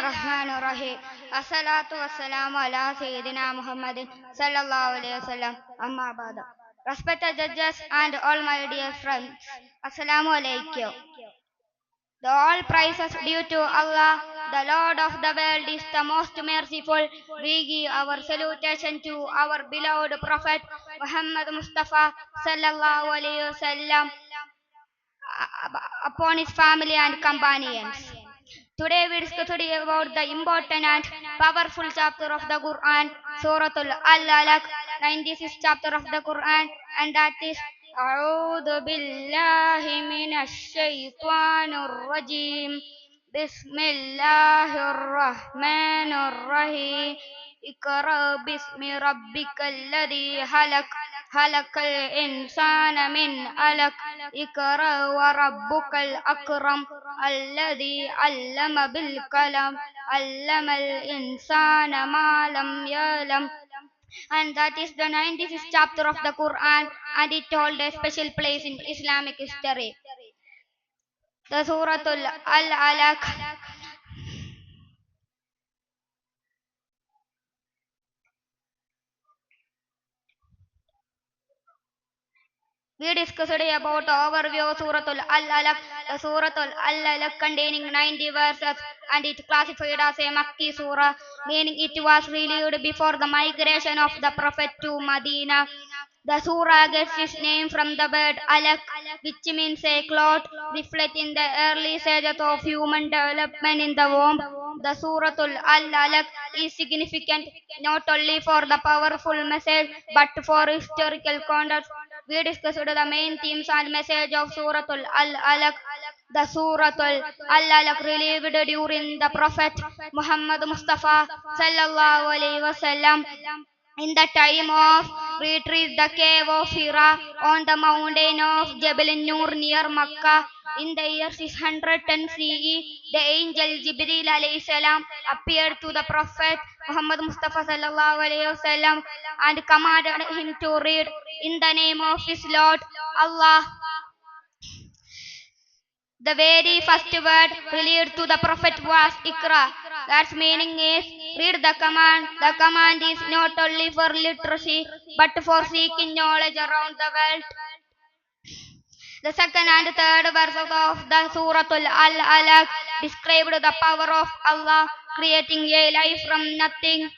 Rahmanir Rahim. Assalatu wassalamu ala Sayyidina Muhammadin sallallahu alayhi wasallam. Amma ba'da. Respected judges and all my dear friends, Assalamu alaikum. The all praises due to Allah, the Lord of the world is the most merciful. We give our salutation to our beloved Prophet Muhammad Mustafa sallallahu alaihi wasallam upon his family and companions. Today we discussed about the important and powerful chapter of the Quran, Suratul Al-Alaq, 96th chapter of the Quran, and that is أعوذ بالله من الشيطان الرجيم بسم الله الرحمن الرحيم اقرأ باسم ربك الذي خلق خلق الإنسان من علق اقرأ وربك الأكرم الذي علم بالقلم علم الإنسان ما لم يعلم. And that is the 96th chapter of the Quran, and it holds a special place in Islamic history. The Suratul Al-Alaq. We discussed about overview of Suratul Al-Alaq. The Suratul Al-Alaq containing 90 verses, and it classified as a Makki surah, meaning it was revealed before the migration of the Prophet to Medina. The surah gets its name from the word alaq, which means a cloth, reflecting the early stages of human development in the womb. The Suratul Al-Alaq is significant not only for the powerful message but for historical context. We discussed the main themes and message of Suratul Al-Alaq. The Suratul Al-Alaq revealed during the Prophet Muhammad Mustafa sallallahu alaihi wasallam in the time of retreat, the cave of Hira on the mountain of Jabal Nur near Makkah. In the year 610 CE, the angel Jibril alayhi salam appeared to the Prophet Muhammad Mustafa sallallahu alayhi wasallam and commanded him to read in the name of his Lord Allah. The very first word revealed to the Prophet was Ikra. That's meaning is read the command. The command is not only for literacy but for seeking knowledge around the world. The second and third verses of the Suratul Al-Alaq described the power of Allah creating a life from nothing.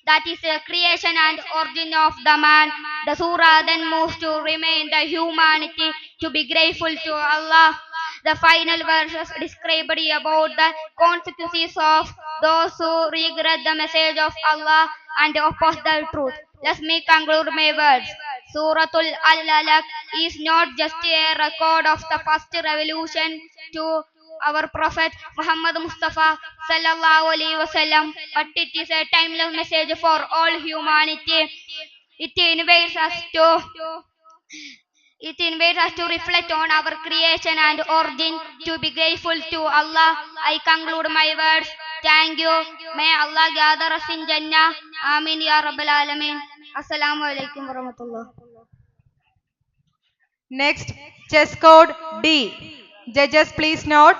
That is the creation and origin of the man. The surah then moves to remind the humanity to be grateful to Allah. The final verses described about the consequences of those who regret the message of Allah and oppose the truth. Let me conclude my words. Suratul Al-Alaq is not just a record of the first revolution to our Prophet Muhammad Mustafa sallallahu alaihi wasallam, but it is a timeless message for all humanity. It invites us to reflect on our creation and origin, to be grateful to Allah. I conclude my words. Thank you. May Allah gather us in Jannah. Amin ya Rabbal Alameen. Assalamu alaikum warahmatullah. Next, chess code D. Judges, please note.